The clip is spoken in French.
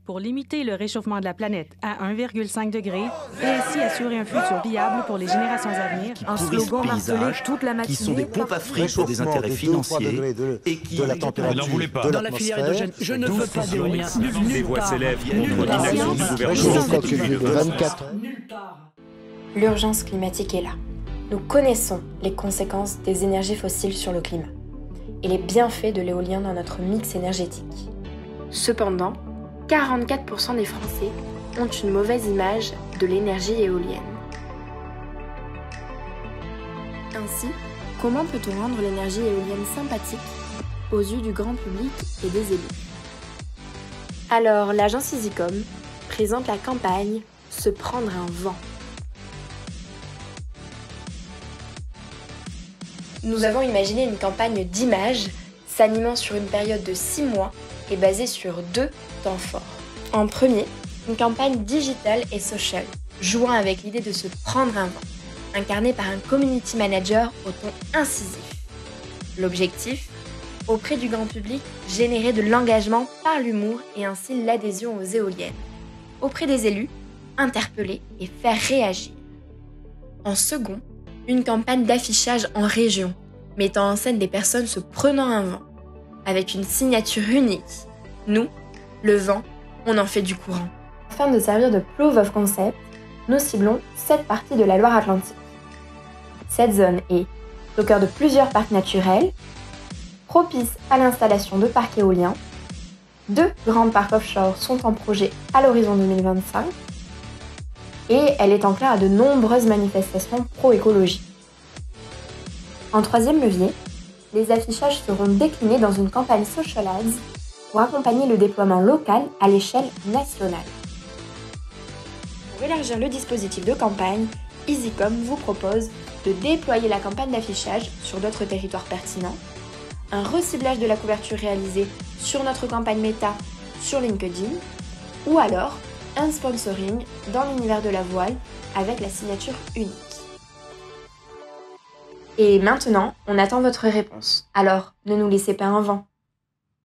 pour limiter le réchauffement de la planète à 1,5 degré et ainsi assurer un futur viable pour les générations à venir. Un slogan martelé toute la matinée. Qui sont des pompes à fric pour des intérêts financiers et qui... de la température de dans la filière hydrogène. Je ne veux pas d'éolien. Des voix s'élèvent contre part. l'inaction du gouvernement depuis le 24. L'urgence climatique est là. Nous connaissons les conséquences des énergies fossiles sur le climat et les bienfaits de l'éolien dans notre mix énergétique. Cependant, 44% des Français ont une mauvaise image de l'énergie éolienne. Ainsi, comment peut-on rendre l'énergie éolienne sympathique aux yeux du grand public et des élus? Alors, l'agence EasyCom présente la campagne « Se prendre un vent ». Nous avons imaginé une campagne d'images s'animant sur une période de 6 mois et basée sur 2 temps forts. En premier, une campagne digitale et social, jouant avec l'idée de se prendre un vent, incarnée par un community manager au ton incisif. L'objectif, auprès du grand public, générer de l'engagement par l'humour et ainsi l'adhésion aux éoliennes. Auprès des élus, interpeller et faire réagir. En second, une campagne d'affichage en région, mettant en scène des personnes se prenant un vent, avec une signature unique. Nous, le vent, on en fait du courant. Afin de servir de proof of concept, nous ciblons 7 parties de la Loire-Atlantique. Cette zone est au cœur de plusieurs parcs naturels, propice à l'installation de parcs éoliens. 2 grands parcs offshore sont en projet à l'horizon 2025, et elle est enclin à de nombreuses manifestations pro-écologie. En troisième levier, les affichages seront déclinés dans une campagne social ads pour accompagner le déploiement local à l'échelle nationale. Pour élargir le dispositif de campagne, EasyCom vous propose de déployer la campagne d'affichage sur d'autres territoires pertinents, un reciblage de la couverture réalisée sur notre campagne méta sur LinkedIn, ou alors un sponsoring dans l'univers de la voile avec la signature unique. Et maintenant, on attend votre réponse. Alors, ne nous laissez pas un vent.